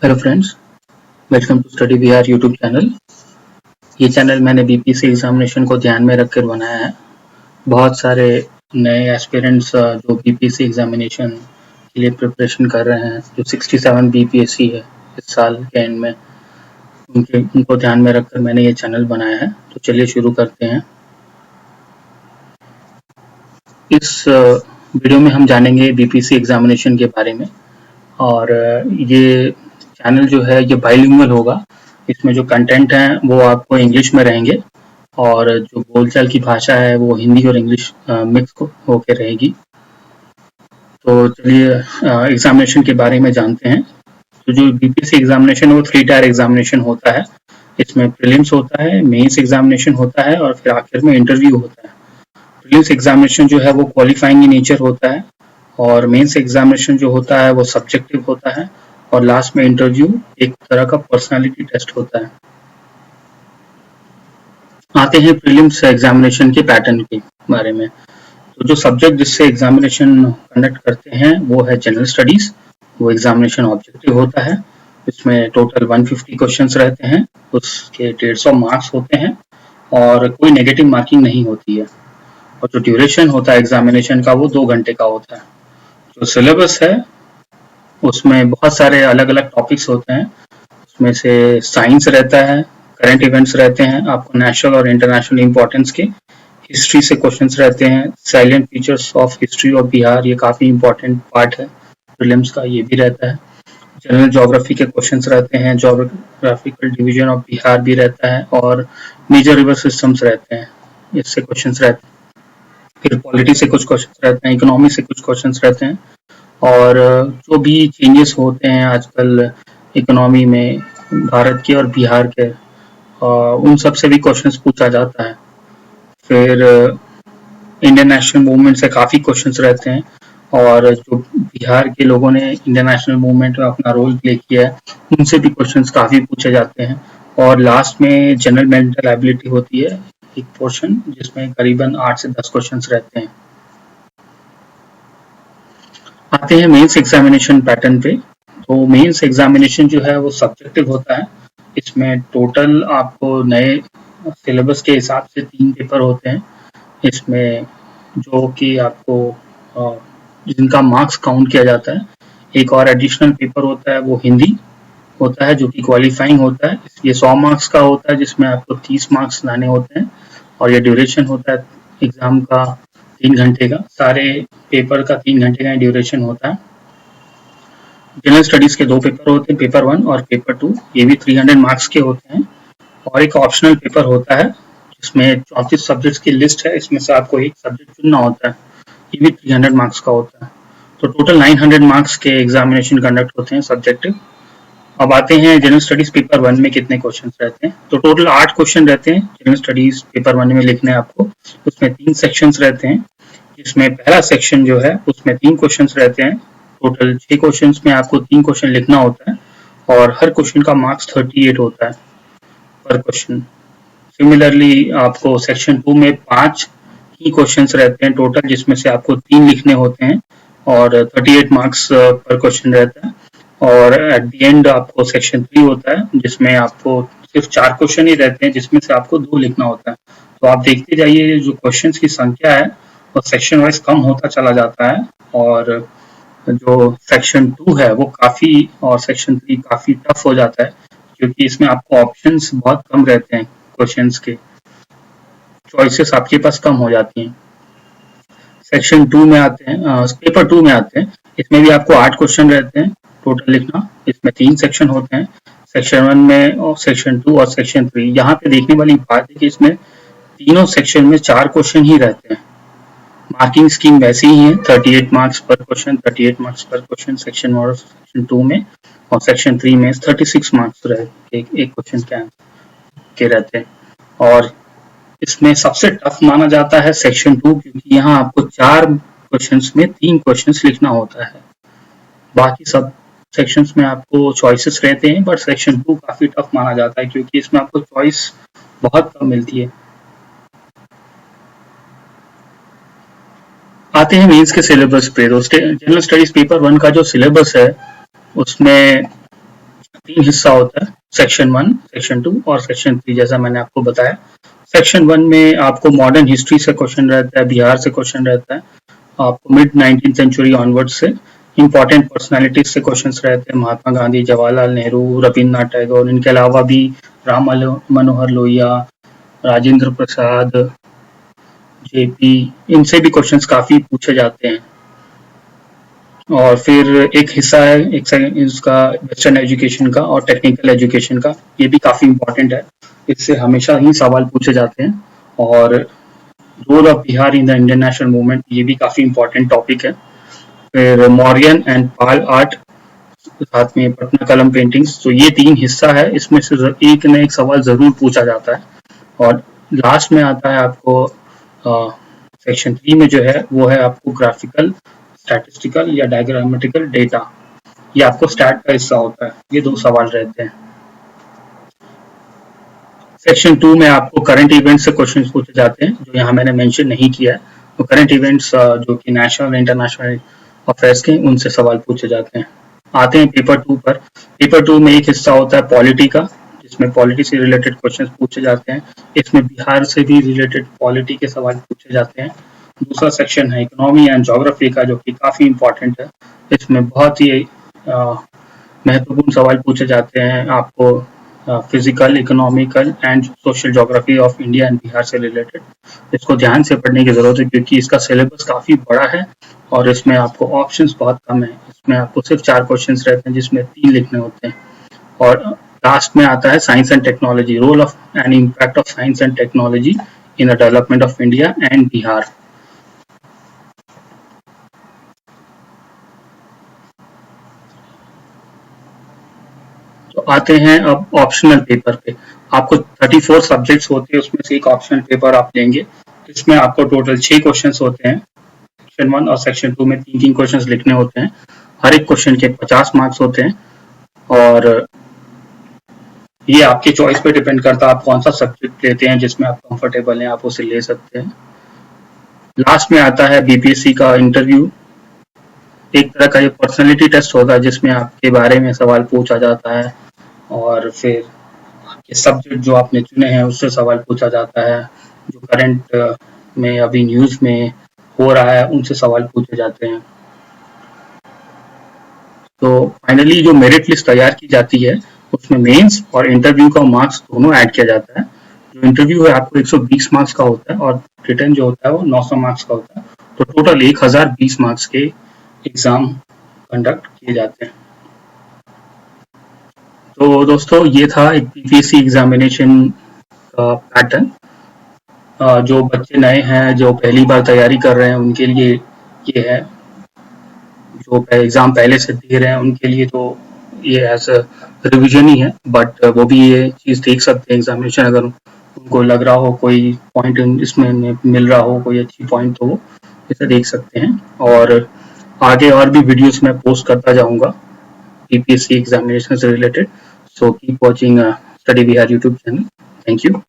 Hello friends, welcome to study Bihar YouTube channel. ये channel मैंने BPSC examination को ध्यान में रखकर बनाया है। बहुत सारे नए एस्पिरेंट्स जो बीपीएससी एग्जामिनेशन के लिए प्रिपरेशन कर रहे हैं, जो 67 बीपीएससी है इस साल के एंड में, उनको ध्यान में रखकर मैंने ये चैनल बनाया है। तो चलिए शुरू करते हैं। इस वीडियो में हम जानेंगे बीपीएससी एग्जामिनेशन के बारे में, और ये चैनल जो है ये बाइलिंगुअल होगा। इसमें जो कंटेंट है वो आपको इंग्लिश में रहेंगे, और जो बोलचाल की भाषा है वो हिंदी और इंग्लिश मिक्स होकर रहेगी। तो चलिए एग्जामिनेशन के बारे में जानते हैं। तो जो बीपीएससी एग्जामिनेशन है वो 3 टायर एग्जामिनेशन होता है। इसमें प्रीलिम्स होता है, मेंस एग्जामिनेशन होता है, और फिर आखिर में इंटरव्यू होता है। प्रीलिम्स एग्जामिनेशन जो है वो क्वालिफाइंग इन नेचर होता है, और मेंस एग्जामिनेशन जो होता है वो सब्जेक्टिव होता है, और लास्ट में इंटरव्यू एक तरह का पर्सनालिटी टेस्ट होता है। आते हैं प्रीलिम्स एग्जामिनेशन के पैटर्न के बारे में। तो जो सब्जेक्ट जिससे एग्जामिनेशन कंडक्ट करते हैं वो है जनरल स्टडीज। वो एग्जामिनेशन ऑब्जेक्टिव होता है। इसमें टोटल 150 क्वेश्चंस रहते हैं, उसके 150 मार्क्स होते हैं, और कोई नेगेटिव मार्किंग नहीं होती है। और जो ड्यूरेशन होता है एग्जामिनेशन का वो 2 घंटे का होता है। जो सिलेबस है उसमें बहुत सारे अलग अलग टॉपिक्स होते हैं। उसमें से साइंस रहता है, करंट इवेंट्स रहते हैं, आपको नेशनल और इंटरनेशनल इंपॉर्टेंस के, हिस्ट्री से क्वेश्चंस रहते हैं, salient features of history of Bihar, ये काफी इंपॉर्टेंट पार्ट है प्रीलिम्स का, ये भी रहता है। जनरल ज्योग्राफी के क्वेश्चंस रहते हैं, ज्योग्राफिकल डिवीजन ऑफ बिहार भी रहता है, और मेजर रिवर सिस्टम्स रहते हैं, इससे क्वेश्चंस रहते हैं। फिर पॉलिटी से कुछ क्वेश्चंस रहते हैं, इकोनॉमी से कुछ क्वेश्चंस रहते हैं, और जो भी चेंजेस होते हैं आजकल इकोनॉमी में भारत के और बिहार के, उन सब से भी क्वेश्चंस पूछा जाता है। फिर इंडियन नेशनल मूवमेंट से काफ़ी क्वेश्चंस रहते हैं, और जो बिहार के लोगों ने इंडियन नेशनल मूवमेंट में अपना रोल प्ले किया है उनसे भी क्वेश्चंस काफ़ी पूछे जाते हैं। और लास्ट में जनरल मेंटल एबिलिटी होती है एक पोर्शन, जिसमें करीबन 8 से 10 क्वेश्चंस रहते हैं। आते हैं मेंस एग्जामिनेशन पैटर्न पे। तो मेंस एग्जामिनेशन जो है वो सब्जेक्टिव होता है। इसमें टोटल आपको नए सिलेबस के हिसाब से 3 पेपर होते हैं। इसमें जो कि आपको जिनका मार्क्स काउंट किया जाता है। एक और एडिशनल पेपर होता है वो हिंदी होता है, जो कि क्वालिफाइंग होता है। ये 100 मार्क्स का होता है, जिसमें आपको 30 मार्क्स लाने होते हैं, और ये ड्यूरेशन होता है एग्जाम का 3 घंटे का। सारे पेपर का 3 घंटे का ड्यूरेशन होता है। जनरल स्टडीज के 2 पेपर होते हैं, पेपर 1 और पेपर 2, ये भी 300 मार्क्स के होते हैं। और एक ऑप्शनल पेपर होता है जिसमें 34 सब्जेक्ट्स की लिस्ट है, इसमें से आपको एक सब्जेक्ट चुनना होता है, ये भी 300 मार्क्स का होता है। तो टोटल 900 मार्क्स के एग्जामिनेशन कंडक्ट होते हैं सब्जेक्टिव। अब आते हैं जनरल स्टडीज पेपर 1 में कितने क्वेश्चन रहते हैं। तो टोटल 8 क्वेश्चन रहते हैं जनरल स्टडीज पेपर 1 में लिखने आपको। उसमें 3 सेक्शंस रहते हैं, जिसमें पहला सेक्शन जो है उसमें 3 क्वेश्चन रहते हैं। टोटल 6 क्वेश्चन में आपको 3 क्वेश्चन लिखना होता है, और हर क्वेश्चन का मार्क्स 38 होता है पर क्वेश्चन। सिमिलरली आपको सेक्शन 2 में 5 ही क्वेश्चंस रहते हैं टोटल, जिसमें से आपको 3 लिखने होते हैं, और 38 मार्क्स पर क्वेश्चन रहता है। और एट द एंड आपको सेक्शन 3 होता है, जिसमें आपको सिर्फ 4 क्वेश्चन ही रहते हैं, जिसमें से आपको 2 लिखना होता है। तो आप देखते जाइए जो क्वेश्चंस की संख्या है वो सेक्शन वाइज कम होता चला जाता है, और जो सेक्शन 2 है वो काफी, और सेक्शन 3 काफी टफ हो जाता है, क्योंकि इसमें आपको ऑप्शंस बहुत कम रहते हैं, क्वेश्चंस के चॉइसेस आपके पास कम हो जाती हैं। सेक्शन 2 में आते हैं, पेपर 2 में आते हैं। इसमें भी आपको 8 क्वेश्चन रहते हैं टोटल लिखना। इसमें 3 सेक्शन होते हैं, सेक्शन 1 में और सेक्शन 2 और सेक्शन 3। यहाँ पे देखने वाली बात है कि इसमें तीनों सेक्शन में 4 क्वेश्चन ही रहते हैं। मार्किंग स्कीम वैसी ही है, 38 मार्क्स पर क्वेश्चन, 38 मार्क्स पर क्वेश्चन सेक्शन 1 और सेक्शन 2 में, और सेक्शन 3 में 36 मार्क्स एक क्वेश्चन के रहते हैं। और इसमें सबसे टफ माना जाता है सेक्शन 2, क्योंकि यहाँ आपको 4 क्वेश्चंस में 3 क्वेश्चंस लिखना होता है। बाकी सब सेक्शंस में आपको चॉइसेस रहते हैं, बट सेक्शन 2 काफी टफ माना जाता है, क्योंकि इसमें आपको चॉइस बहुत कम मिलती है। आते हैं मेंस के सिलेबस पे। तो जनरल स्टडीज पेपर 1 का जो सिलेबस है उसमें तीन हिस्सा होता है, सेक्शन 1, सेक्शन 2 और सेक्शन 3, जैसा मैंने आपको बताया। सेक्शन 1 में आपको मॉडर्न हिस्ट्री से क्वेश्चन रहता है, बिहार से क्वेश्चन रहता है, आपको मिड 19th सेंचुरी ऑनवर्ड से इंपॉर्टेंट पर्सनालिटीज से क्वेश्चंस रहते हैं, महात्मा गांधी, जवाहरलाल नेहरू, रविन्द्रनाथ टैगोर, इनके अलावा भी राम मनोहर लोहिया, राजेंद्र प्रसाद, जेपी, इनसे भी क्वेश्चंस काफी पूछे जाते हैं। और फिर एक हिस्सा है इसका वेस्टर्न एजुकेशन का और टेक्निकल एजुकेशन का, ये भी काफी इंपॉर्टेंट है, इससे हमेशा ही सवाल पूछे जाते हैं। और role of Bihar in the Indian national movement, ये भी काफी इंपॉर्टेंट टॉपिक है। फिर मौर्यन एंड पाल आर्ट, साथ में पटना कलम पेंटिंग्स, तो ये तीन हिस्सा है, इसमें से एक न एक सवाल जरूर पूछा जाता है। और लास्ट में आता है आपको सेक्शन 3 में जो है वो है आपको ग्राफिकल, स्टैटिस्टिकल या डायग्रामेटिकल डेटा, ये आपको स्टैट का हिस्सा होता है, ये दो सवाल रहते हैं। सेक्शन 2 में आपको करंट इवेंट्स से क्वेश्चंस पूछे जाते हैं, जो यहाँ मैंने मेंशन नहीं किया है, तो करंट इवेंट्स जो कि नेशनल इंटरनेशनल अफेयर्स के, उनसे सवाल पूछे जाते हैं। आते हैं पेपर 2 पर। पेपर 2 में एक हिस्सा होता है पॉलिटी का, जिसमें पॉलिटी से रिलेटेड क्वेश्चंस पूछे जाते हैं, इसमें बिहार से भी रिलेटेड पॉलिटी के सवाल पूछे जाते हैं। दूसरा सेक्शन है इकोनॉमी एंड ज्योग्राफी का, जो कि काफी इंपॉर्टेंट है, इसमें बहुत ही महत्वपूर्ण सवाल पूछे जाते हैं आपको physical, economical and social geography of India and Bihar से रिलेटेड। इसको ध्यान से पढ़ने की जरूरत है, क्योंकि इसका सिलेबस काफी बड़ा है और इसमें आपको ऑप्शंस बहुत कम है। इसमें आपको सिर्फ 4 क्वेश्चंस रहते हैं, जिसमें 3 लिखने होते हैं। और लास्ट में आता है science and technology, role of and impact of science and technology in the development of India and Bihar. तो आते हैं अब ऑप्शनल पेपर पे। आपको 34 सब्जेक्ट्स होते हैं, उसमें से एक ऑप्शनल पेपर आप लेंगे, इसमें आपको टोटल 6 क्वेश्चंस होते हैं। सेक्शन 1 और सेक्शन 2 में 3-3 क्वेश्चंस लिखने होते हैं, हर एक क्वेश्चन के 50 मार्क्स होते हैं। और ये आपके चॉइस पे डिपेंड करता है, आप कौन सा सब्जेक्ट लेते हैं, जिसमें आप कंफर्टेबल हैं आप उसे ले सकते हैं। लास्ट में आता है बीपीएससी का इंटरव्यू, एक तरह का ये पर्सनैलिटी टेस्ट होता है, जिसमें आपके बारे में सवाल पूछा जाता है, और फिर आपके सब्जेक्ट जो आपने चुने हैं उससे सवाल पूछा जाता है, जो करंट में अभी न्यूज में हो रहा है उनसे सवाल पूछे जाते हैं। तो फाइनली जो मेरिट लिस्ट तैयार की जाती है, उसमें मेंस और इंटरव्यू का मार्क्स दोनों ऐड किया जाता है। जो इंटरव्यू है आपको 120 मार्क्स का होता है, और रिटर्न जो होता है वो 900 मार्क्स का होता है। तो टोटल 1020 मार्क्स के एग्जाम कंडक्ट किए जाते हैं। तो दोस्तों ये था एक बीपीएससी एग्जामिनेशन का पैटर्न। जो बच्चे नए हैं, जो पहली बार तैयारी कर रहे हैं, उनके लिए ये है। जो एग्जाम पहले से दे रहे हैं उनके लिए तो ये एज रिविजन ही है, बट वो भी ये चीज़ देख सकते हैं एग्जामिनेशन, अगर उनको लग रहा हो कोई पॉइंट इसमें मिल रहा हो, कोई अच्छी पॉइंट, तो वो इसे देख सकते हैं। और आगे और भी वीडियोस मैं पोस्ट करता जाऊंगा बीपीएससी एग्जामिनेशन से related. So keep watching study Bihar YouTube channel. Thank you.